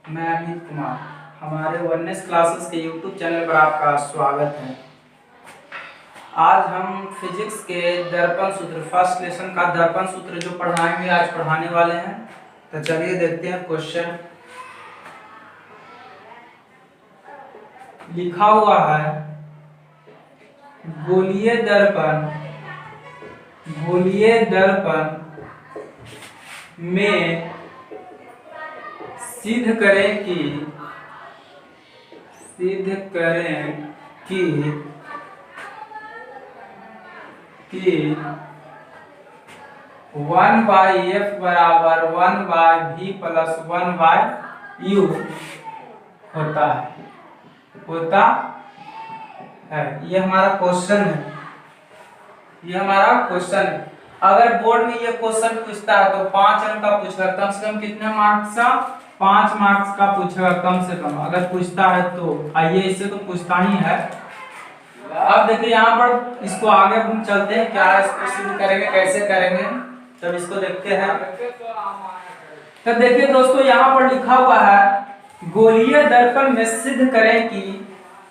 मैं अमित कुमार। हमारे oneness classes के यूट्यूब चैनल पर आपका स्वागत है। आज हम फिजिक्स के दर्पण सूत्र फर्स्ट लेसन का दर्पण सूत्र जो पढ़ाएंगे आज पढ़ाने वाले हैं। तो चलिए देखते हैं क्वेश्चन। लिखा हुआ है गोलीय दर्पण में सिद्ध करें कि 1/f बराबर 1/v प्लस 1/u होता है। ये हमारा क्वेश्चन है। अगर बोर्ड में ये क्वेश्चन पूछता है तो 5 अंक का पूछेगा, कम से कम कितने मार्क्स का? 5 मार्क्स का पूछेगा कम से कम, अगर पूछता है तो। आइए, इससे तो पूछता ही है। अब देखिए यहाँ पर इसको आगे हम चलते हैं, क्या इसको सिद्ध करेंगे, कैसे करेंगे, तब इसको देखते हैं। तो देखिए दोस्तों, यहाँ पर लिखा हुआ है गोलीय दर्पण में सिद्ध करें कि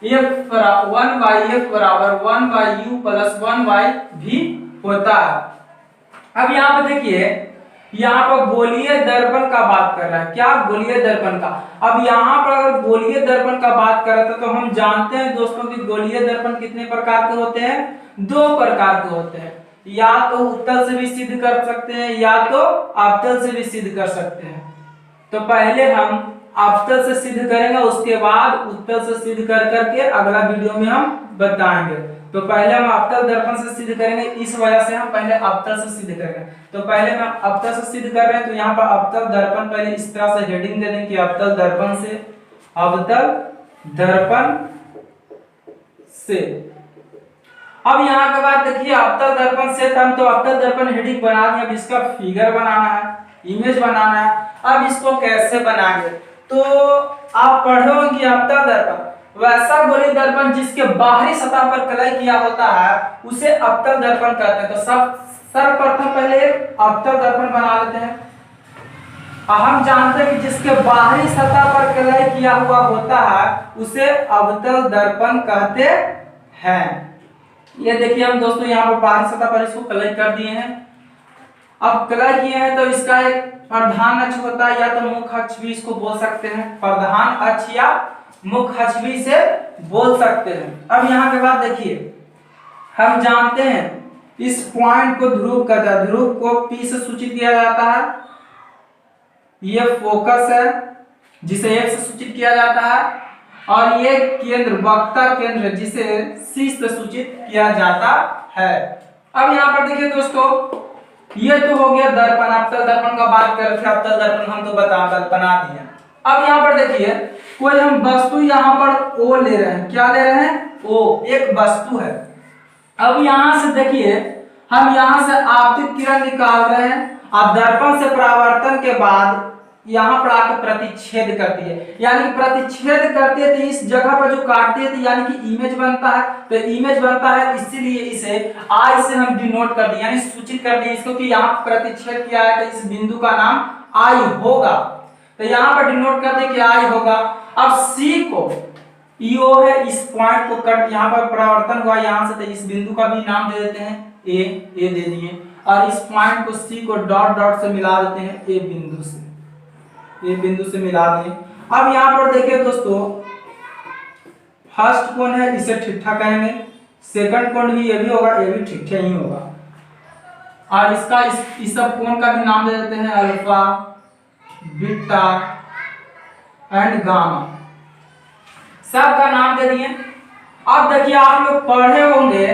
1/f बराबर 1/u प्लस 1/v होता है। अब यहाँ पे देखिए, यहाँ पर गोलीय दर्पण का बात कर रहा है। क्या? गोलीय दर्पण का। अब यहाँ पर अगर गोलीय दर्पण का बात कर रहा था तो हम जानते हैं दोस्तों कि गोलीय दर्पण कितने प्रकार के होते हैं? 2 प्रकार के होते हैं। या तो उत्तल से भी सिद्ध कर सकते हैं या तो अवतल से भी सिद्ध कर सकते हैं। तो पहले हम अवतल से सिद्ध करेंगे, उसके बाद उत्तल से सिद्ध कर करके अगला वीडियो में हम बताएंगे। तो पहले हम अवतल दर्पण से सिद्ध करेंगे, इस वजह से हम पहले अवतल से सिद्ध करेंगे। तो पहले हम अवतल से सिद्ध कर रहे हैं, तो यहाँ पर अवतल दर्पण पहले इस तरह से हेडिंग दे दें कि अवतल दर्पण से। अब यहाँ के बाद देखिए अवतल दर्पण से, हम तो अवतल दर्पण हेडिंग बना दिए। अब इसका फिगर बनाना है, इमेज बनाना है। अब इसको कैसे बनाएंगे? तो आप पढ़ोगे अवतल दर्पण, वैसा गोलीय दर्पण जिसके बाहरी सतह पर कलय किया होता है उसे अवतल दर्पण कहते हैं। तो सर्वप्रथम पहले अवतल दर्पण बना लेते हैं। हम जानते हैं कि जिसके बाहरी सतह पर कलय किया हुआ होता है उसे अवतल दर्पण कहते हैं। ये देखिए हम दोस्तों यहाँ पर बाहरी सतह पर इसको कलय कर दिए हैं। अब कलय किए हैं तो इसका एक प्रधान अक्ष होता है, या तो मुख्य अक्ष भी इसको बोल सकते हैं। प्रधान अक्ष या मुख्य अक्ष भी से बोल सकते हैं। अब यहाँ के बाद देखिए, हम जानते हैं इस पॉइंट को ध्रुव कहते हैं। ध्रुव को P से सूचित किया जाता है। ये फोकस है जिसे F से सूचित किया जाता है, और ये केंद्र वक्ता केंद्र जिसे C से सूचित किया जाता है। अब यहाँ पर देखिए दोस्तों, ये तो हो गया दर्पण। अवतल दर्पण का बात कर रहे थे, अवतल दर्पण हम तो बना दिए। अब यहाँ पर देखिए, कोई हम वस्तु यहाँ पर O ले रहे हैं। क्या ले रहे हैं? O, एक वस्तु है। अब यहाँ से देखिए, हम यहाँ से आपतित किरण निकाल रहे हैं। अब दर्पण से परावर्तन के बाद यहाँ पर आके प्रतिच्छेद करती है, यानी प्रतिच्छेद करती है तो इस जगह पर जो काटती है तो यानी कि इमेज बनता है। तो इमेज बनता है, इसीलिए इसे I से हम डिनोट कर दिए, यानी सूचित कर दिए इसको कि यहाँ प्रतिच्छेद किया है तो इस बिंदु का नाम I होगा। तो यहाँ पर डिनोट कर दे कि I होगा। अब C को EO है, इस पॉइंट को कट, यहाँ पर परावर्तन हुआ यहाँ से, तो इस बिंदु का भी नाम दे देते हैं A दे दिए, और इस पॉइंट को C को डॉट डॉट से मिला देते हैं A बिंदु से मिला दिए। अब यहाँ पर देखिए दोस्तों, फर्स्ट कोण है इसे ठीठा कहेंगे, सेकंड कोण भी ये भी होगा, ये भी ठीठा ही होगा, और इसका इस सब कोण का भी नाम दे देते हैं अल्फा, बीटा एंड गामा, सब का नाम दे दिए। अब देखिए आप लोग पढ़े होंगे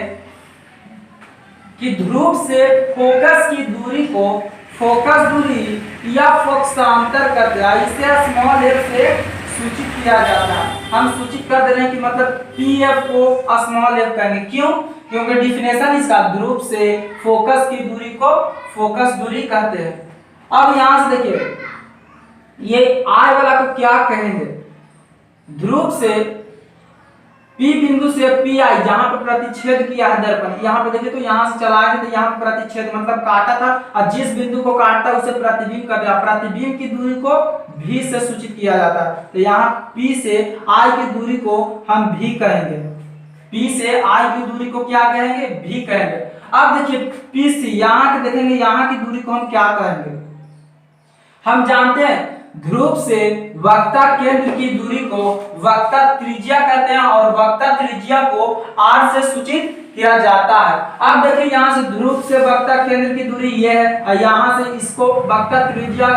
कि ध्रुव से फोकस की दूरी को फोकस दूरी या फोकसांतर कहते हैं। इसे स्मॉल f से सूचित किया जाता है। हम सूचित कर दे रहे हैं कि मतलब PF को स्मॉल f कहेंगे। क्यों? क्योंकि डिफिनेशन इसका ध्रुव से फोकस की दूरी को फोकस दूरी कहते हैं। अब यहां से देखिए, ये I वाला को क्या कहेंगे? ध्रुव से P बिंदु से PI जहां पर प्रतिच्छेद किया है दर्पण, यहाँ पे देखिए तो यहाँ से चला गया तो यहाँ पे प्रतिच्छेद मतलब काटा था, और जिस बिंदु को काटता है उसे प्रतिबिंब कर दिया। प्रतिबिंब की दूरी को V से सूचित किया जाता है, तो यहाँ P से I की दूरी को हम V कहेंगे। P से I की दूरी को क्या कहेंगे? V कहेंगे। अब देखिए PC यहाँ के देखेंगे, यहाँ की दूरी को हम क्या कहेंगे? हम जानते हैं ध्रुव से वक्ता केंद्र की दूरी को वक्ता त्रिज्या कहते हैं, और वक्ता त्रिज्या को R से सूचित किया जाता है। अब देखिए यहाँ से ध्रुव से वक्ता केंद्र की दूरी ये है, और यहाँ से इसको वक्ता त्रिज्या,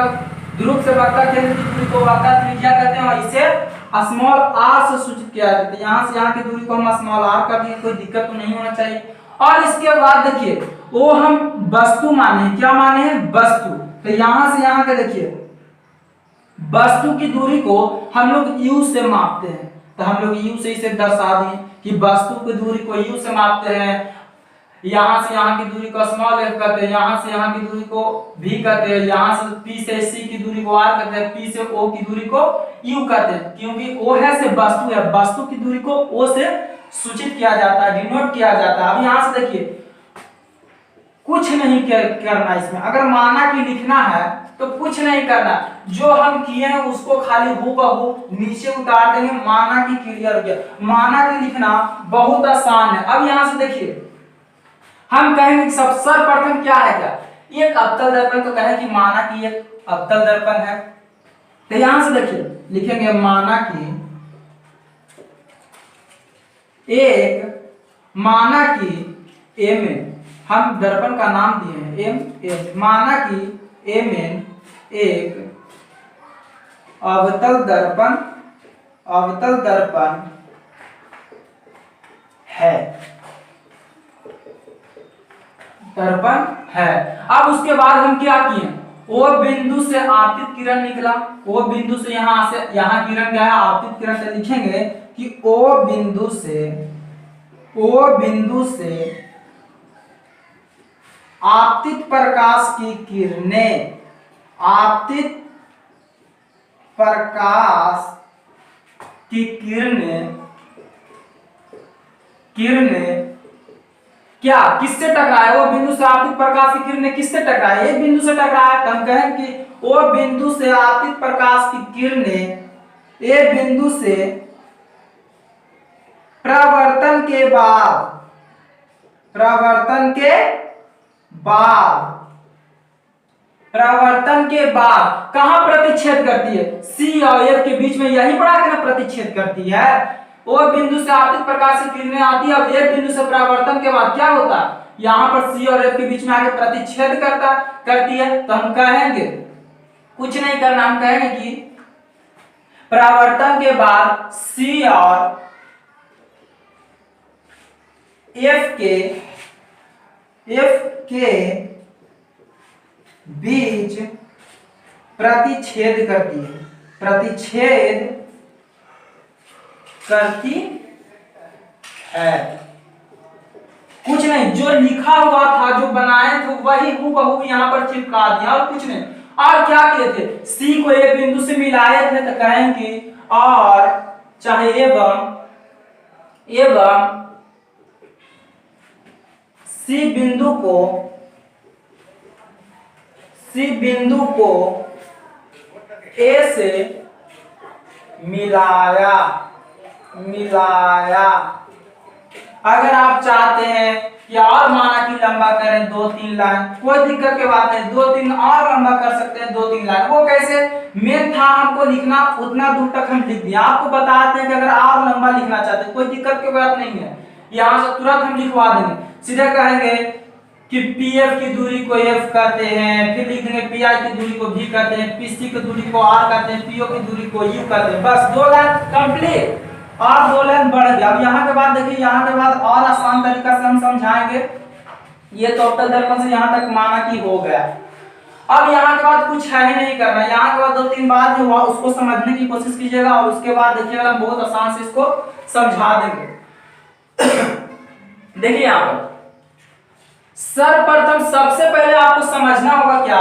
ध्रुव से वक्ता केंद्र की दूरी को वक्ता त्रिज्या कहते हैं, और इसे स्मॉल r से सूचित किया जाता है। यहाँ से यहाँ की दूरी को हम स्मॉल r कर दिए, कोई दिक्कत तो नहीं होना चाहिए। और इसके बाद देखिए वो हम वस्तु माने हैं, क्या माने हैं? वस्तु। तो यहाँ से यहाँ के देखिए वस्तु की दूरी को हम लोग u से मापते हैं, तो हम लोग u से इसे दर्शा दिए कि वस्तु की दूरी को u से मापते हैं। यहाँ से यहाँ की दूरी को स्मॉल f कहते हैं, यहाँ से यहाँ की दूरी को v कहते हैं, यहाँ से p से c की दूरी को r कहते हैं, p से o की दूरी को u कहते हैं, क्योंकि o है से वस्तु है, वस्तु की दूरी को o से सूचित किया जाता है, डिनोट किया जाता है। अब यहाँ से देखिए कुछ नहीं करना इसमें, अगर माना कि लिखना है तो कुछ नहीं करना, जो हम किए हैं उसको खाली हूबहू नीचे उतार देंगे, माना कि क्लियर हो गया। माना कि लिखना बहुत आसान है। अब यहाँ से देखिए हम कहेंगे सब सर्वप्रथम क्या है, क्या एक अवतल दर्पण, तो कहें कि माना कि एक अवतल दर्पण है। तो यहाँ से देखिए लिखेंगे माना कि एम हम दर्पण का नाम दिए हैं एम, माना कि एम एक अवतल दर्पण है, दर्पण है। अब उसके बाद हम क्या किए? ओ बिंदु से आपतित किरण निकला, ओ बिंदु से यहाँ किरण गया, आपतित किरण से लिखेंगे कि ओ बिंदु से आपतित प्रकाश की किरणें, आपतित प्रकाश की किरणें क्या किससे टकराए? वो बिंदु से आपतित प्रकाश की किरणें किससे टकराए? एक बिंदु से टकराए, तो हम कहें कि वो बिंदु से आपतित प्रकाश की किरणें एक बिंदु से प्रवर्तन के बाद कहां प्रतिच्छेद करती है? C और F के बीच में, यही पढ़ा के ना प्रतिच्छेद करती है। वो बिंदु से आपतित प्रकाश की किरणें आती है, अब एक बिंदु से परावर्तन के बाद क्या होता है? यहाँ पर C और F के बीच में आके प्रतिच्छेद करती है। तो हम कहेंगे कुछ नहीं करना, हम कहेंगे कि परावर्तन के बाद C और F के बीच प्रतिच्छेद करती है। कुछ नहीं, जो लिखा हुआ था, जो बनाए थे वही हूबहू यहाँ पर चिपका दिया, और कुछ नहीं। और क्या किए थे? C को एक बिंदु से मिलाए थे, तो कहेंगे और चाहे एवं C बिंदु को A से मिलाया। अगर आप चाहते हैं कि और माना कि लंबा करें 2-3 लाइन, कोई दिक्कत की बात नहीं, 2-3 और लंबा कर सकते हैं, 2-3 लाइन। वो कैसे? मेन था हमको लिखना, उतना दूर तक हम लिख दिया। आपको बताते हैं कि अगर और लंबा लिखना चाहते हैं कोई दिक्कत की बात नहीं है, यहाँ से तुरंत हम लिखवा देंगे। सीधे कहेंगे कि PF की दूरी को F कहते हैं, फिर लिख देंगे PI की दूरी को V कहते हैं, PC की दूरी को R कहते हैं, PO की दूरी को U कहते हैं। बस 2 लाइन कंप्लीट, और 2 लाइन बढ़ गया। अब यहाँ के बाद देखिए, यहाँ के बाद और आसान तरीका से हम समझाएंगे। ये तो अवतल दर्पण से यहाँ तक माना कि हो गया। अब यहाँ के बाद कुछ है ही नहीं करना, यहाँ के बाद 2-3 बात जो हुआ उसको समझने की कोशिश कीजिएगा, और उसके बाद देखिएगा हम बहुत आसान से इसको समझा देंगे। देखिए यहाँ पर सर्वप्रथम सबसे पहले आपको समझना होगा क्या,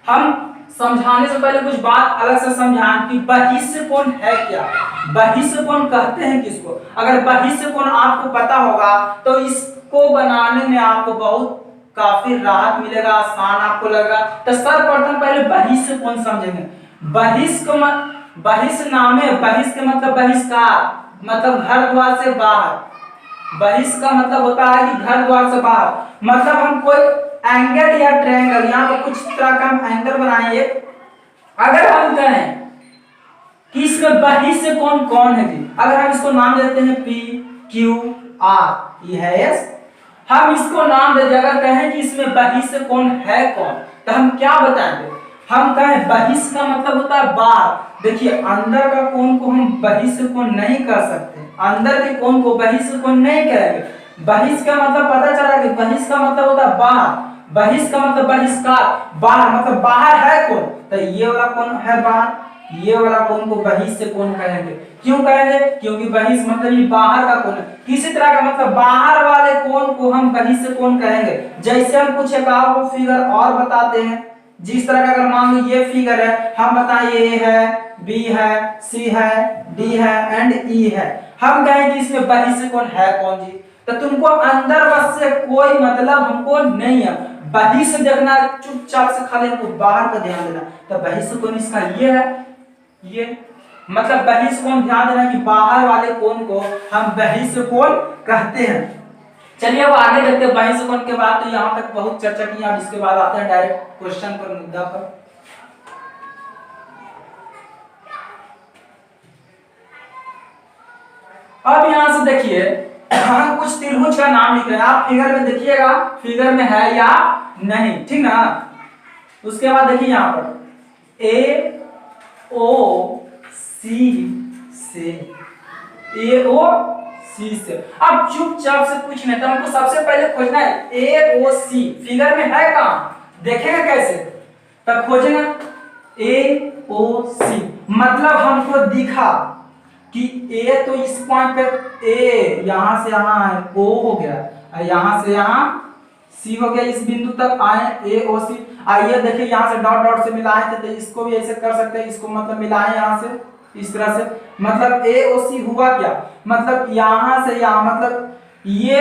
हम समझाने से पहले कुछ बात अलग से समझाएं कि बहिष्ठ कोण है क्या। बहिष्ठ कोण कहते हैं किसको? अगर बहिष्ठ कोण आपको पता होगा तो इसको बनाने में आपको बहुत काफी राहत मिलेगा, आसान आपको लगेगा। तो सर्वप्रथम पहले बहिष्ठ कोण समझेंगे। बहिष्ठ नाम है, बहिष्ठ का मतलब बहिष्कार, मतलब घर द्वार से बाहर। बहिष्ठ का मतलब होता है कि घर द्वार से बाहर, मतलब हम कोई एंगल या ट्रायंगल, यहाँ पे कुछ तरह का हम एंगल बनाएंगे। अगर हम कहें कि इसमें बहिष्ठ कोण कौन है जी, अगर हम इसको नाम देते हैं P Q R, ये है S, हम इसको नाम दे, अगर कहें कि इसमें बहिष्ठ कोण है कौन, तो हम क्या बताएंगे? हम कहें बहिष्ठ का मतलब होता है बाहर। देखिए अंदर का कोण को हम बहिष्ठ कोण नहीं कर सकते, अंदर के कोण को बहिष्ठ कोण नहीं कहेंगे। बहिष्ठ का मतलब पता चला कि बहिष्ठ का मतलब होता है बाहर, बहिष्ठ का मतलब बहिष्कार, बाहर मतलब बाहर है कोण, तो ये वाला कोण है बाहर, ये वाला कोण को बहिष्ठ कोण कहेंगे। क्यों कहेंगे? क्योंकि बहिष्ठ मतलब ये बाहर का कोण है। किसी तरह का मतलब बाहर वाले कोण को हम बहिष्ठ कोण कहेंगे। जैसे हम कुछ एक आपको फिगर और बताते हैं, जिस तरह का अगर मान लो ये फिगर है, हम बताएं ए है, बी है, सी है, डी है एंड ई है, हम कहें कि इसमें बहिष्ठ कोण है कौन जी? तो तुमको अंदर बस से कोई मतलब हमको नहीं है, बहिष्ठ देखना, चुपचाप से खाली हमको बाहर का ध्यान देना। तो बहिष्ठ कोण इसका ये है, ये मतलब बहिष्ठ कोण, ध्यान देना कि बाहर वाले कोण को हम बहिष्ठ कोण कहते हैं। चलिए अब आगे देखते हैं बहिष्ठ कोण के बाद। तो यहाँ तक बहुत चर्चा की, अब इसके बाद आते हैं डायरेक्ट क्वेश्चन पर, मुद्दा पर। अब यहाँ से देखिए हम कुछ त्रिभुज का नाम लिख रहे हैं, आप फिगर में देखिएगा फिगर में है या नहीं, ठीक ना। उसके बाद देखिए यहाँ पर ए ओ सी से, ए ओ सी से। अब चुपचाप से कुछ नहीं, तो हमको सबसे पहले खोजना है ए ओ सी, फिगर में है कहाँ, देखेंगे कैसे, तब खोजेंगे ए ओ सी, मतलब हमको दिखा कि ए तो इस पॉइंट पे, ए यहां से यहां है, ओ हो गया, यहां से यहां सी हो गया, इस बिंदु तक आए ए ओ सी। आइए देखिए यहाँ से डॉट डॉट से मिलाए थे, तो इसको भी ऐसे कर सकते हैं, इसको मतलब मिलाएं यहाँ से इस तरह से, मतलब ए ओ सी हुआ क्या, मतलब यहां से यहां, मतलब ये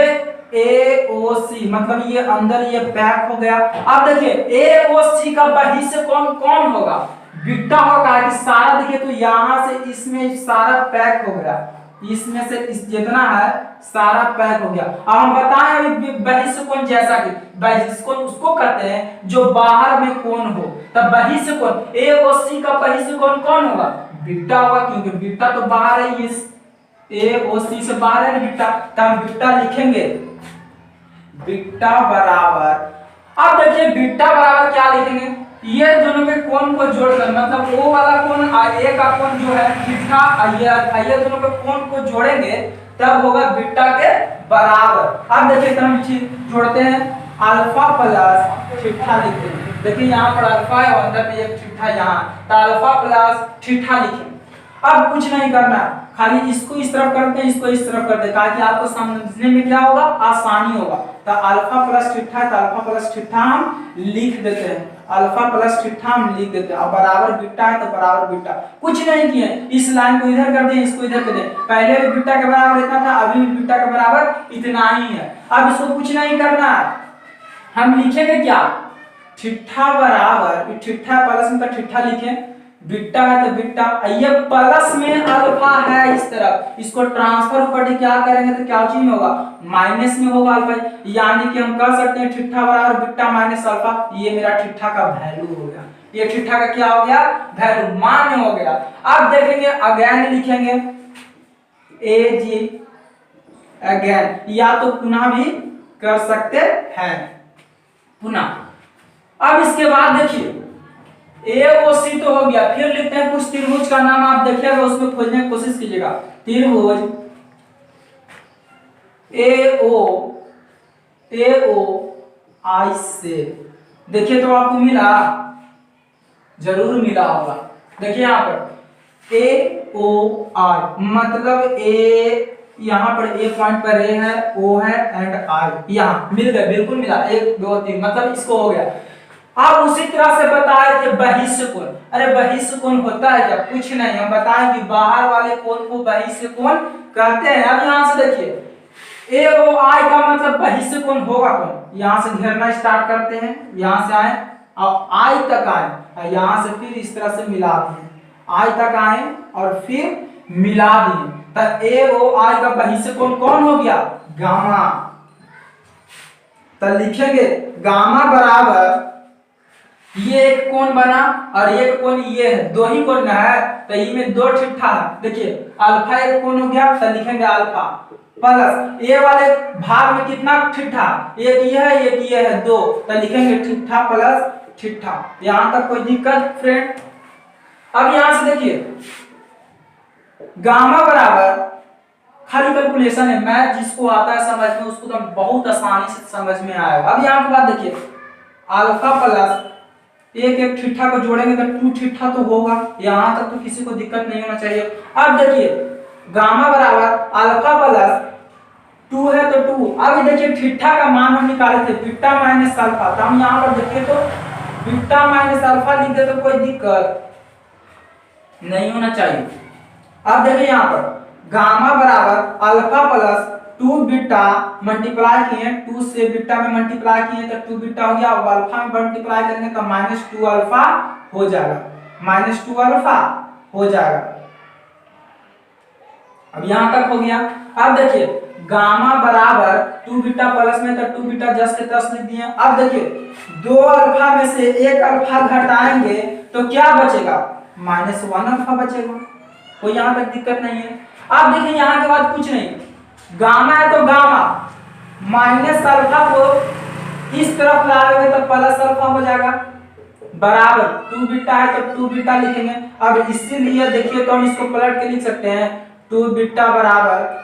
ए ओ सी मतलब ये अंदर ये बैक हो गया। अब देखिए ए ओ सी का बहिष्ठ कोण कौन होगा, बीटा होगा कि सारा, देखिए तो यहां से इसमें सारा पैक हो गया, इसमें से इस जितना है सारा पैक हो गया। अब हम बताएं अभी बहिष्ठ कोण, जैसा कि बहिष्ठ कोण उसको कहते हैं जो बाहर में कोण हो, तब बहिष्ठ कोण ए ओ सी का बहिष्ठ कोण कौन होगा, बीटा होगा, क्योंकि बीटा तो बाहर है, इस ए ओ सी से बाहर है बीटा, तो हम बीटा लिखेंगे, बीटा बराबर, अब देखिए बीटा बराबर क्या लिखेंगे, ये दोनों के कोण को जोड़कर, मतलब ओ वाला कोण ए का कोण जो है थीटा, ये दोनों के कोण को जोड़ेंगे तब होगा बीटा के बराबर। अब देखिए हम जोड़ते हैं, अल्फा प्लस थीटा लिखते हैं, देखिए यहाँ पर अल्फा है और अंदर पे एक थीटा, यहाँ तो अल्फा प्लस थीटा लिखेंगे। अब कुछ नहीं करना, खाली इसको इस तरफ करते हैं, इसको इस तरफ करते हैं, ताकि आपको समझने में क्या होगा, आसानी होगा। तो अल्फा प्लस थीटा, तो अल्फा प्लस थीटा हम लिख देते हैं, अल्फा प्लस थीटा हम लिख देते हैं। अब बराबर बीटा है तो बराबर बीटा, कुछ नहीं किए, इस लाइन को इधर कर दिए, इसको इधर कर दिए, पहले भी बीटा के बराबर इतना था, अभी भी बीटा के बराबर इतना ही है। अब इसको कुछ नहीं करना है, हम लिखेंगे क्या, थीटा बराबर, थीटा प्लस में तो थीटा लिखें, बीटा है तो बीटा, ये प्लस में अल्फा है इस तरफ, इसको ट्रांसफर ऊपर क्या करेंगे तो क्या चीज में होगा, माइनस में होगा अल्फा, यानी कि हम कह सकते हैं थीटा बराबर बीटा माइनस अल्फा, ये मेरा थीटा का वैल्यू हो गया, ये थीटा का क्या हो गया, वैल्यू, मान हो गया। अब देखेंगे अगेन लिखेंगे ए जी अगेन, या तो पुनः भी कर सकते हैं, पुनः। अब इसके बाद देखिए ए ओ सी तो हो गया, फिर लिखते हैं कुछ त्रिभुज का नाम, आप देखिएगा उसमें खोजने की कोशिश कीजिएगा, त्रिभुज ए ओ आई से, देखिए तो आपको मिला, जरूर मिला होगा, देखिए यहाँ पर ए ओ आई मतलब ए, यहाँ पर ए पॉइंट पर ए है, ओ है एंड आई, यहाँ मिल गया, बिल्कुल मिला, 1 2 3, मतलब इसको हो गया। आप उसी तरह से बताए थे बहिष्य कोण। अरे बहिष्य कोण होता है क्या? कुछ नहीं, हम बताएं कि बाहर वाले कोण को बहिष्य कोण कहते हैं। अब यहां से देखिए ए ओ आई का मतलब बहिष्य कोण होगा कौन? यहां से घेरना स्टार्ट करते हैं, यहां से आए और आई तक आए और यहां से फिर इस तरह से मिला दिए, आई तक आए और फिर मिला दिए, तो ए ओ आई का बहिष्य कोण कौन हो गया? गामा। तो लिखेंगे गामा बराबर ये एक कोण बना और एक कोण ये है, दो ही कोण है, तो इनमें दो ठिठ्ठा है। देखिए अल्फा एक कोण हो गया, तो लिखेंगे अल्फा प्लस ए वाले भाग में कितना ठिठ्ठा? एक ये है एक ये है, दो, तो लिखेंगे ठिठ्ठा प्लस ठिठ्ठा। यहां तक कोई दिक्कत फ्रेंड? अब यहां से देखिए गामा बराबर खाली कैलकुलेशन है, मैथ जिसको आता है समझ में उसको तो बहुत आसानी से समझ में आएगा। अब यहाँ के बाद देखिए अल्फा प्लस एक एक ठिठ्ठा को जोड़ेंगे तो टू ठिठ्ठा तो होगा, यहाँ तक तो किसी को दिक्कत नहीं होना चाहिए। अब देखिए गामा बराबर अल्फा प्लस टू है तो टू। अब देखिए ठिठ्ठा का मान हम निकाले थे बीटा माइनस अल्फा, तो हम यहाँ पर देखिए तो बीटा माइनस अल्फा लिख दे तो कोई दिक्कत नहीं होना चाहिए। अब देखिए यहाँ पर गामा बराबर alpha plus two beta multiply किए, टू से बीटा में मल्टीप्लाई किए तो टू बीटा हो गया, अब अल्फा में मल्टीप्लाई करेंगे तो माइनस टू अल्फा हो जाएगा, माइनस टू अल्फा हो जाएगा। अब यहां तक हो गया। अब देखिए गामा बराबर टू बीटा प्लस में तो टू बीटा जस्ट के तस लिख दिए। अब देखिए दो अल्फा में से एक अल्फा घटाएंगे तो क्या बचेगा? माइनस वन अल्फा बचेगा, कोई यहां तक दिक्कत नहीं है। अब देखिए यहां के बाद कुछ नहीं, गामा है तो गामा माइनस अल्फा को इस तरफ लाओगे तो प्लस अल्फा हो जाएगा, बराबर टू बीटा है तो टू बीटा लिखेंगे। अब इसीलिए देखिए तो हम इसको पलट के लिख सकते हैं टू बीटा बराबर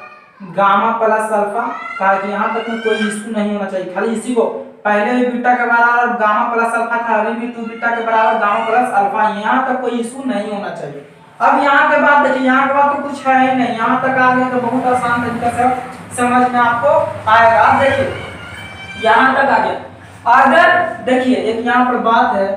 गामा प्लस अल्फा, ताकि यहाँ तक में कोई इशू नहीं होना चाहिए। खाली इसी को पहले भी बीटा के बराबर गामा प्लस अल्फा था, अभी भी टू बीटा के बराबर गामा प्लस अल्फा, यहाँ तक कोई इशू नहीं होना चाहिए। अब यहाँ के बाद देखिए यहाँ के बाद तो कुछ है ही नहीं, यहाँ तक आ गए तो बहुत आसान तरीके से समझ में आपको आएगा। अब देखिए यहाँ तक आ गया। अगर देखिए एक यहाँ पर बात है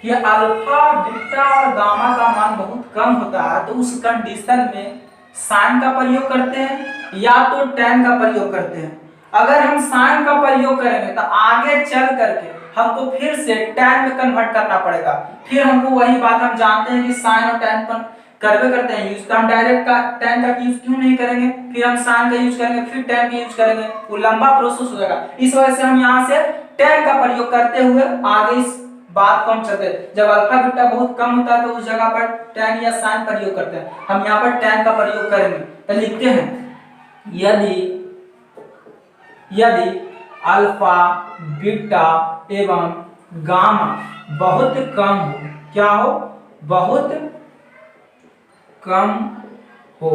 कि अल्फा बीटा और गामा का मान बहुत कम होता है, तो उस कंडीशन में साइन का प्रयोग करते हैं या तो tan का प्रयोग करते हैं। अगर हम साइन का प्रयोग करेंगे तो आगे चल करके हमको फिर से tan में कन्वर्ट करना पड़ेगा, फिर हमको वही बात हम जानते हैं कि साइन और tan पर करवे करते हैं यूज, तो हम डायरेक्ट का tan का यूज क्यों नहीं करेंगे, फिर हम साइन का यूज करेंगे फिर tan का यूज करेंगे, वो लंबा प्रोसेस हो जाएगा। इस वजह से हम यहाँ से tan का प्रयोग करते हुए आगे इस बात को हम चलते हैं। जब अल्फा बीटा बहुत कम होता है तो उस जगह पर tan या sin प्रयोग करते हैं, हम यहाँ पर tan का प्रयोग करेंगे। तो लिखते हैं यदि अल्फा बीटा एवं गामा बहुत कम हो, क्या हो? बहुत कम हो।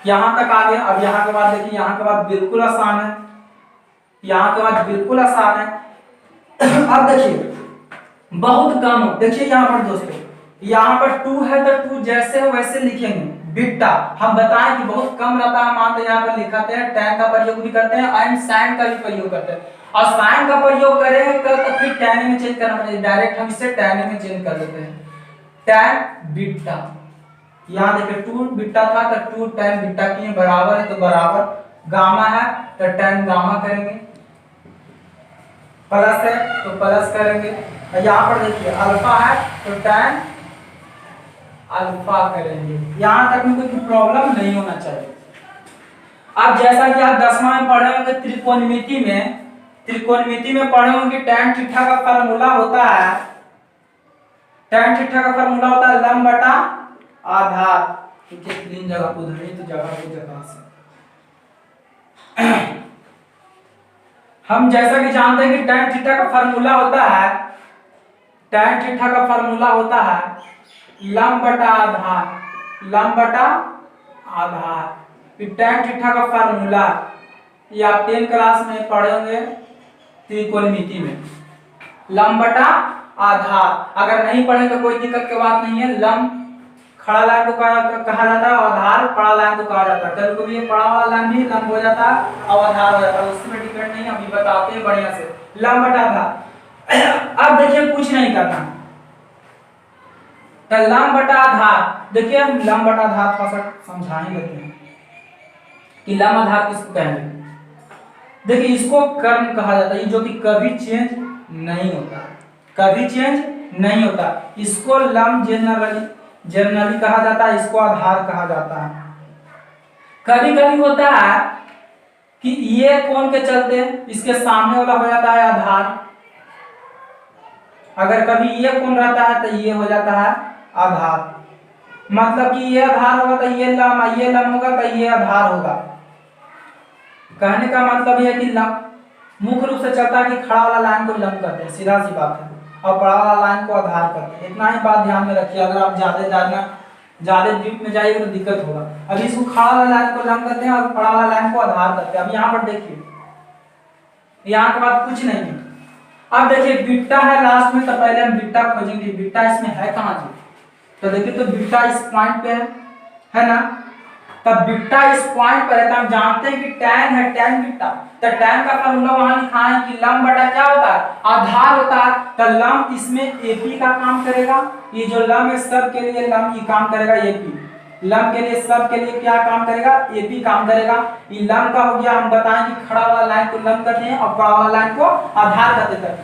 यहां तक आ गया। अब यहां के बाद देखिए यहाँ के बाद बिल्कुल आसान है, यहाँ के बाद बिल्कुल आसान है। अब देखिए बहुत कम हो, देखिए यहाँ पर दोस्तों यहाँ पर टू है तो टू जैसे है वैसे लिखेंगे। बीटा हम बताएं कि बहुत कम रहता है, मानते हैं यहाँ पर लिखाते हैं tan का प्रयोग भी करते हैं एंड sin का भी प्रयोग करते हैं, और sin का प्रयोग करेंगे तो फिर tan में चेंज करना पड़ेगा, डायरेक्ट हम इसे tan में चेंज कर देते हैं, tan बीटा। यहाँ देखिए टू बीटा था तो टू tan बीटा की बराबर है, तो बराबर गामा है तो tan गामा करेंगे, प्लस है तो प्लस करेंगे, यहाँ पर देखिए अल्फा है तो tan अल्फा करेंगे। यहाँ तक में कोई प्रॉब्लम नहीं होना चाहिए। अब जैसा कि आप 10वां में पढ़े होंगे त्रिकोणमिति में पढ़े होंगे tan थीटा का फार्मूला होता है, tan थीटा का फार्मूला होता है लंब बटा आधार। ठीक है, तीन जगह को उधर ही तो जगह को जगह से हम जैसा कि जानते हैं कि tan थीटा का फार्मूला होता है, tan थीटा का फार्मूला होता है लंब बटा आधार, लंब बटा आधार। फिर tan थीटा का फार्मूला ये आप 10 क्लास में पढ़े होंगे त्रिकोणमिति में, लंब बटा आधार। अगर नहीं पढ़े तो कोई दिक्कत की बात नहीं है, लंब खड़ा लाइन को कहा जाता है, आधार पड़ा लाइन को कहा जाता है। कभी कभी ये पड़ा वाला लाइन भी लंब हो जाता है और आधार हो जाता है, उसमें डिपेंड नहीं, हम ये बताते हैं बढ़िया से। लंब बटा आधार, अब देखिए कुछ नहीं करना, तो लंब बटा आधार, देखिए हम लंब बटा आधार थोड़ा सा समझा ही लेते हैं कि लंब आधार किसको कहेंगे। देखिए इसको कर्म कहा जाता है, जो कि कभी चेंज नहीं होता, कभी चेंज नहीं होता। इसको लंब जनरली कहा जाता है, इसको आधार कहा जाता है। कभी कभी होता है कि ये कोण के चलते इसके सामने वाला हो जाता है आधार, अगर कभी ये कोण रहता है तो ये हो जाता है आधार, मतलब कि ये आधार होगा तो ये लंब होगा तो ये आधार होगा। कहने का मतलब यह है कि लंब मुख्य रूप से चलता है कि खड़ा वाला लाइन को लंब करते हैं, सीधा सी बात है, और पड़ा वाला लाइन को आधार करते हैं। इतना ही बात ध्यान में रखिए, अगर आप ज्यादा डीप में जाइए तो दिक्कत होगा। अभी इसको खड़ा वाला लाइन को लंब करते हैं और पड़ा वाला लाइन को आधार करते हैं। अब यहाँ पर देखिए, यहाँ के बाद कुछ नहीं है। अब देखिए बीटा है लास्ट में, तो पहले हम बीटा खोजेंगे, बीटा इसमें है कहाँ जी, तो देखिए तो बीटा इस पॉइंट पे है ना, तब बीटा इस पॉइंट पर है, तो हम जानते हैं कि tan है, tan बीटा, तो tan का फॉर्मूला वहां लिखा है कि लंब बटा क्या होता है, आधार होता है। तो लंब इसमें AP का काम करेगा, ये जो लंब है सब के लिए लंब ये काम करेगा AP, लंब के लिए सब के लिए क्या काम करेगा, AP काम करेगा। ये लंब का हो गया, हम बताएं कि खड़ा वाला लाइन को लंब करते हैं और पड़ा वाला लाइन को आधार करते हैं।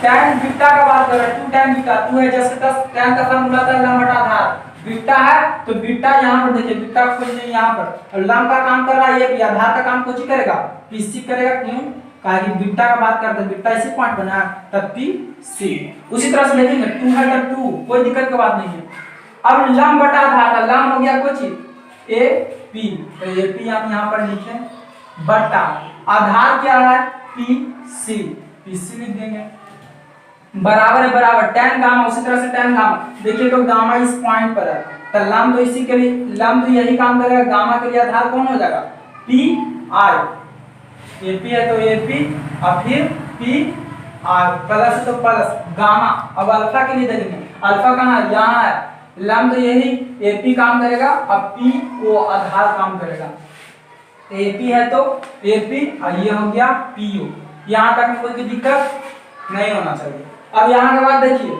tan बीटा का बात कर रहे हैं, 2 tan बीटा, 2 है जैसे 10, tan का फॉर्मूला था लंब बटा आधार, बीटा है तो बीटा यहाँ पर देखिए, बीटा खोज लेंगे यहाँ पर, और लंब का काम कर रहा है ये, आधार का काम कुछ करेगा, PC करेगा। क्यों, कहा कि बीटा का बात करते हैं, बीटा इसी पॉइंट बना है तब PC। उसी तरह से देखेंगे 2 है तो 2, कोई दिक्कत की बात नहीं है। अब लंब बटा आधार का लंब हो गया कुछ AP, तो AP हम यहाँ पर लिखे, बटा आधार क्या है PC, PC लिख देंगे, बराबर है बराबर tan गामा, उसी तरह से tan गामा, देखिए तो गामा इस पॉइंट पर है, तो लंब तो इसी के लिए, लंब तो यही काम करेगा, गामा के लिए आधार कौन हो जाएगा PI, AP है तो AP और फिर PI, प्लस है तो प्लस गामा। अब अल्फा के लिए देखेंगे, अल्फा कहाँ है, यहाँ है, लंब तो यही AP काम करेगा और PO आधार काम करेगा, AP है तो AP और ये हो गया PO। यहाँ तक में कोई दिक्कत नहीं होना चाहिए। अब यहाँ के बाद देखिए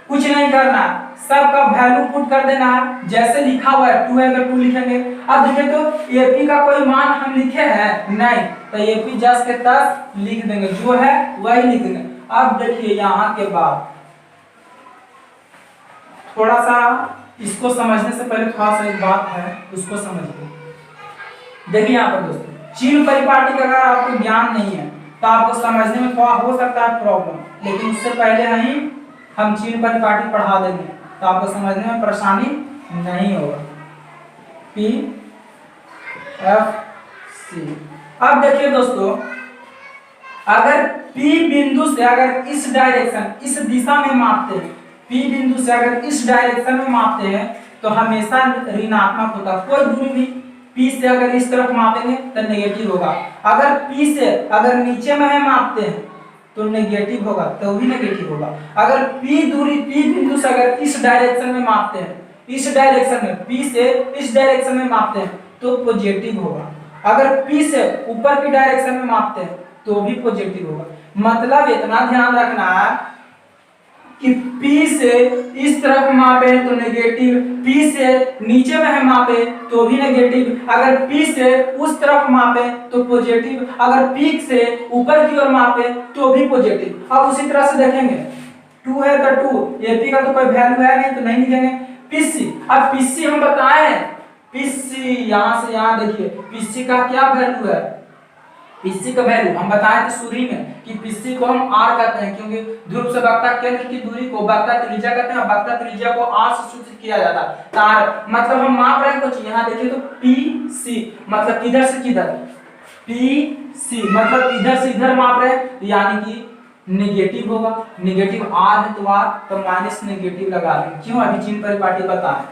कुछ नहीं करना, सबका वैल्यू पुट कर देना है, जैसे लिखा हुआ है 2 है तो 2 लिखेंगे। अब देखिए तो AP का कोई मान हम लिखे हैं नहीं, तो AP जस्ट के तस लिख देंगे, जो है वही लिख देंगे। अब देखिए यहाँ के बाद थोड़ा सा इसको समझने से पहले थोड़ा सा एक बात है उसको समझिए। देखिए यहाँ पर दोस्तों, चिन्ह परिपाटी का अगर आपको ज्ञान नहीं है तो आपको समझने में थोड़ा हो सकता है प्रॉब्लम, लेकिन उससे पहले हम चिन्ह परिपाटी पढ़ा देंगे तो आपको समझने में परेशानी नहीं होगा। PFC। अब देखिए दोस्तों, अगर P बिंदु से अगर इस डायरेक्शन, इस दिशा में मापते हैं, P बिंदु से अगर इस डायरेक्शन में मापते हैं तो हमेशा ऋणात्मक होता है। कोई दूरी भी P से अगर इस तरफ मापेंगे तो नेगेटिव होगा, अगर P से अगर नीचे में है मापते हैं तो नेगेटिव होगा, तो भी नेगेटिव होगा। अगर P बिंदु से अगर इस डायरेक्शन में मापते हैं, इस डायरेक्शन में P से इस डायरेक्शन में मापते हैं तो पॉजिटिव होगा, अगर P से ऊपर की डायरेक्शन में मापते हैं तो भी पॉजिटिव होगा। मतलब इतना ध्यान रखना है कि P से इस तरफ मापे तो नेगेटिव, P से नीचे में है मापे तो भी नेगेटिव, अगर P से उस तरफ मापे तो पॉजिटिव, अगर P से ऊपर की ओर मापे तो भी पॉजिटिव। अब उसी तरह से देखेंगे 2 है तो 2, AP का तो कोई वैल्यू है नहीं तो नहीं लिखेंगे। PC, अब PC हम बताए PC यहाँ से यहाँ देखिए PC का क्या वैल्यू है, PC का वैल्यू हम बताए थे शुरू में कि PC को हम R कहते हैं, क्योंकि ध्रुव से वक्ता केंद्र की दूरी को वक्ता त्रिज्या कहते हैं, वक्ता त्रिज्या को R से सूचित किया जाता है। तार मतलब हम माप रहे हैं कुछ, यहाँ देखिए तो PC मतलब किधर से किधर, PC मतलब इधर से इधर माप रहे हैं, यानी कि नेगेटिव होगा, नेगेटिव R है तो R, तो माइनस नेगेटिव लगा देंगे। क्यों, अभी चिन्ह परिपाटी बताएं।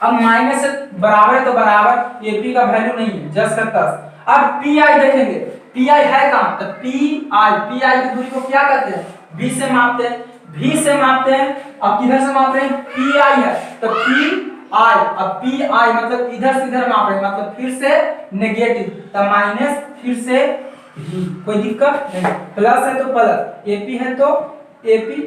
अब माइनस से बराबर है तो बराबर, AP का वैल्यू नहीं है, जस्ट का तस। अब PI देखेंगे, PI है कहां, तो PI की दूरी को क्या कहते हैं, V से मापते हैं, V से मापते हैं। अब किधर से माप रहे हैं, PI है तो PI, अब PI मतलब इधर से इधर माप रहे हैं, मतलब फिर से नेगेटिव, तो माइनस फिर से भी, कोई दिक्कत नहीं। प्लस है तो प्लस, एपी है तो एपी,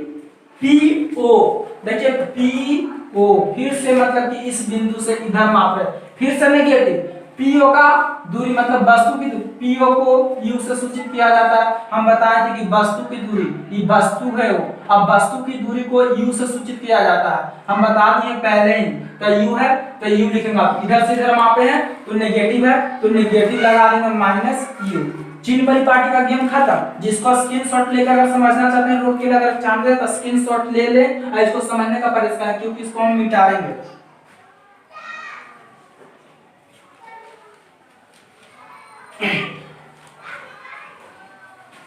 पीओ, देखिए पीओ फिर से मतलब कि इस बिंदु से इधर माप रहे, फिर से नेगेटिव, पीओ का दूरी मतलब वस्तु की दूरी, पीओ को यू से सूचित किया जाता है। हम बताए थे कि वस्तु की दूरी, ये वस्तु है वो, अब वस्तु की दूरी को यू से सूचित किया जाता है, हम बता दिए पहले ही। तो यू है तो यू लिखेंगे, इधर से इधर मापे हैं तो नेगेटिव है तो नेगेटिव लगा देंगे माइनस यू। चिन्ह परिपाटी का गेम खत्म। जिसको स्क्रीनशॉट लेकर अगर समझना चाहते हैं रोक के अगर चाहते हैं तो स्क्रीनशॉट ले ले और इसको समझने का प्रयास करें, क्योंकि इसको हम मिटाएंगे।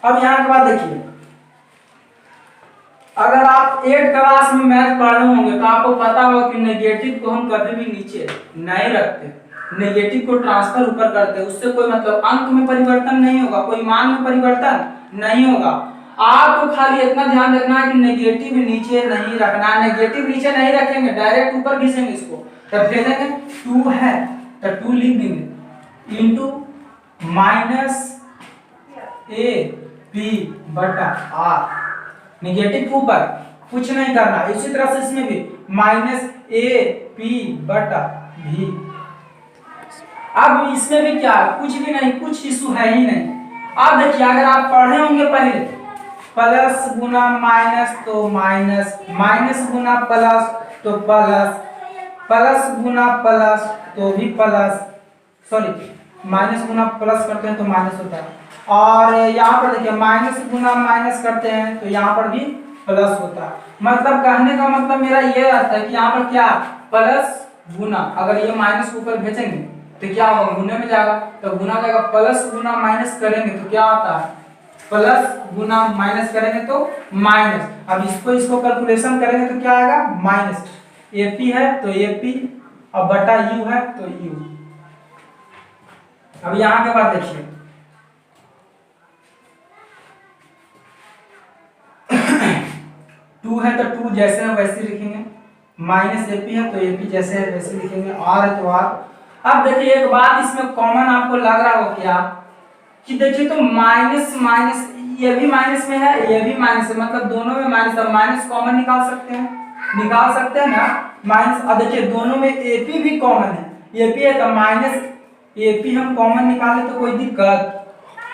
अब यहाँ के बाद देखिए, अगर आप 8 क्लास में मैथ पढ़ रहे होंगे तो आपको पता होगा कि नेगेटिव को हम कभी भी नीचे नहीं रखते, नेगेटिव को ट्रांसफर ऊपर करते हैं, उससे कोई मतलब अंक में परिवर्तन नहीं होगा, कोई मान में परिवर्तन नहीं होगा। आपको खाली इतना ध्यान रखना है कि नेगेटिव नीचे नहीं रखना, नेगेटिव नीचे नहीं रखेंगे, डायरेक्ट ऊपर खींचेंगे इसको, तब भेजेंगे 2 है तो 2 लिख देंगे इनटू माइनस ए पी बटा आर, नेगेटिव ऊपर कुछ नहीं करना। इसी तरह से इसमें भी माइनस ए पी बटा भी। अब इसमें भी क्या कुछ भी नहीं, कुछ इशू है ही नहीं। अब देखिए अगर आप पढ़े होंगे पहले प्लस गुना माइनस तो माइनस, माइनस गुना प्लस तो प्लस, प्लस गुना प्लस तो भी प्लस, सॉरी माइनस गुना प्लस करते हैं तो माइनस होता है, और यहाँ पर देखिए माइनस गुना माइनस करते हैं तो यहाँ पर भी प्लस होता है। मतलब कहने का मतलब मेरा ये आता है कि यहाँ पर क्या प्लस गुना, अगर ये माइनस ऊपर भेजेंगे तो क्या होगा गुने में जाएगा, तो गुना जाएगा, प्लस गुना माइनस करेंगे तो क्या आता है प्लस गुना माइनस करेंगे तो माइनस। अब इसको कैलकुलेशन करेंगे तो क्या आएगा माइनस, एपी है तो एपी और बटा यू है तो यू। अब यहाँ के बाद देखिए 2 है तो 2 जैसे है वैसे लिखेंगे, माइनस एपी है तो एपी जैसे है वैसे लिखेंगे, आर है तो आर। अब देखिए एक बात इसमें कॉमन आपको लग रहा हो क्या कि देखिए तो माइनस माइनस, ये भी माइनस में है ये भी माइनस है, मतलब दोनों में माइनस है, माइनस कॉमन निकाल सकते हैं ना माइनस। अब देखिए दोनों में एपी भी कॉमन है, एपी है तो माइनस एपी हम कॉमन निकाले तो कोई दिक्कत।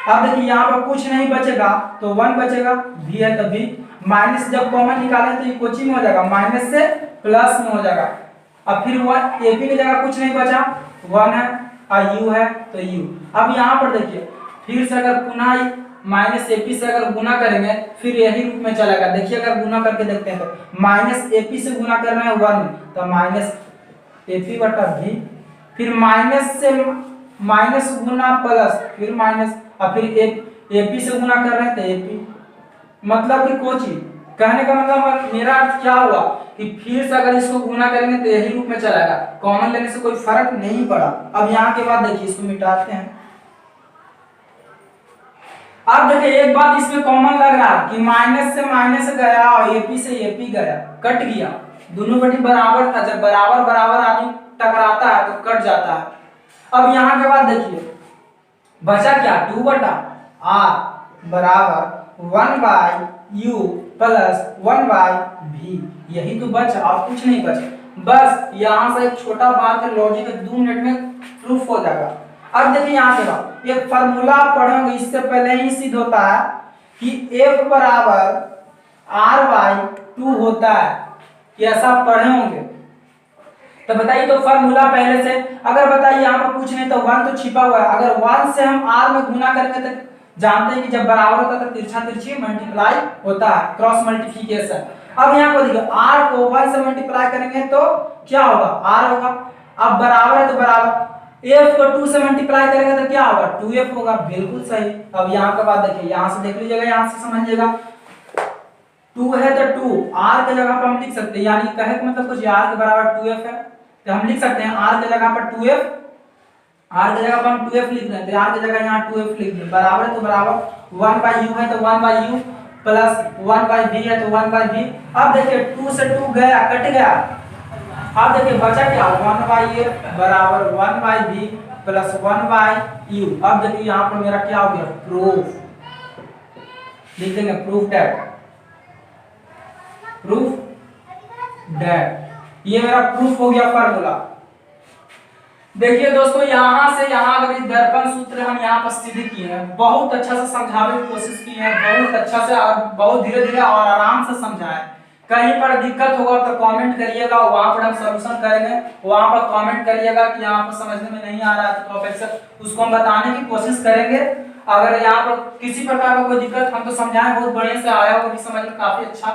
अब देखिए यहाँ पर कुछ नहीं बचेगा तो 1 बचेगा, भी है तो भी, माइनस जब कॉमन निकाले तो ये कोची में हो जाएगा माइनस से प्लस में हो जाएगा। अब फिर 1 एपी की जगह कुछ नहीं बचा 1 है और यू है तो यू। अब यहाँ पर देखिए फिर से अगर पुनः माइनस एपी से अगर गुना करेंगे फिर यही रूप में चलेगा। देखिए अगर गुना करके देखते हैं तो माइनस एपी से गुना कर रहे हैं 1 तो माइनस एपी बटा भी, फिर माइनस से माइनस गुना प्लस फिर माइनस, और फिर एपी से गुना कर रहे हैं तो एपी, मतलब कि कोची कहने का मतलब मेरा अर्थ क्या हुआ कि फिर से अगर इसको गुना करेंगे तो यही रूप में चलेगा, कॉमन लेने से कोई फर्क नहीं पड़ा। अब यहाँ के बाद देखिए इसको मिटाते हैं। अब देखिए एक बात इसमें कॉमन लग रहा है कि माइनस से माइनस गया और एपी से एपी गया, कट गया, दोनों बटी बराबर था, जब बराबर बराबर आदमी टकराता है तो कट जाता है। अब यहाँ के बाद देखिए बचा क्या 2 बटा आर बराबर 1 बाय यू प्लस 1 बाय भी, यही तो बचा और कुछ नहीं बचा। बस यहाँ से एक छोटा बात है, लॉजिक 2 मिनट में प्रूफ हो जाएगा। अब देखिए यहाँ से बात एक फार्मूला पढ़ोगे इससे पहले ही सिद्ध होता है कि f बराबर r बाई 2 होता है, कि ऐसा पढ़े होंगे तो बताइए। तो फार्मूला पहले से अगर बताइए यहाँ पर कुछ नहीं तो 1 तो छिपा हुआ है, अगर 1 से हम r में गुना करेंगे तो जानते हैं कि जब बराबर होता है तो तिरछा तिरछी मल्टीप्लाई होता है, क्रॉस मल्टीप्लिकेशन। अब यहाँ पर देखिए r को 1 से मल्टीप्लाई करेंगे तो क्या होगा r होगा, अब बराबर है तो बराबर, f को 2 से मल्टीप्लाई करेंगे तो क्या होगा 2f होगा, बिल्कुल सही। अब यहाँ के बाद देखिए यहाँ से देख लीजिएगा, यहाँ से समझिएगा 2 है तो 2 r के जगह पर हम लिख सकते हैं, यानी कहे कि मतलब कुछ r के बराबर 2f है तो हम लिख सकते हैं r के जगह पर 2f, r के जगह पर हम 2f लिख रहे हैं तो r की जगह यहाँ 2f लिख दें, बराबर है तो बराबर 1 बाय u है तो 1 by u plus 1 by v है तो 1 बाय v। अब देखिए 2 से 2 गया कट गया, अब देखिए बचा क्या 1 बाय a बराबर 1 बाय v प्लस 1/u। अब देखिए यहाँ पर मेरा क्या हो गया, प्रूफ, लिख देंगे प्रूफ दैट, ये मेरा प्रूफ हो गया फार्मूला। देखिए दोस्तों, यहाँ से यहाँ अगर दर्पण सूत्र हम यहाँ पर सिद्ध किए हैं, बहुत अच्छा से समझाने की कोशिश की है, बहुत अच्छा से और बहुत धीरे धीरे और आराम से समझाएं। कहीं पर दिक्कत होगा तो कमेंट करिएगा, वहां पर हम सॉल्यूशन करेंगे। वहां पर कमेंट करिएगा कि यहाँ पर समझने में नहीं आ रहा है तो टॉपिक उसको हम बताने की कोशिश करेंगे। अगर यहाँ पर किसी प्रकार का कोई दिक्कत, हम तो समझाएं, बहुत बढ़िया से आया होगा, समझ में काफी अच्छा।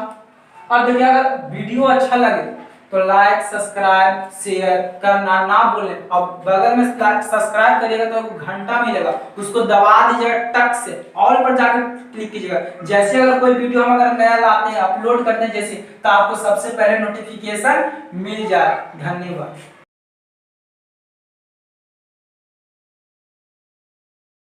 अब देखिए, अगर वीडियो अच्छा लगे तो लाइक सब्सक्राइब शेयर करना ना भूलें, और बगल में सब्सक्राइब करिएगा तो घंटा मिलेगा, उसको दबा दीजिएगा, टक से ऑल पर जाकर क्लिक कीजिएगा। जैसे अगर कोई वीडियो हम अगर नया लाते हैं, अपलोड करते हैं जैसे, तो आपको सबसे पहले नोटिफिकेशन मिल जाए। धन्यवाद।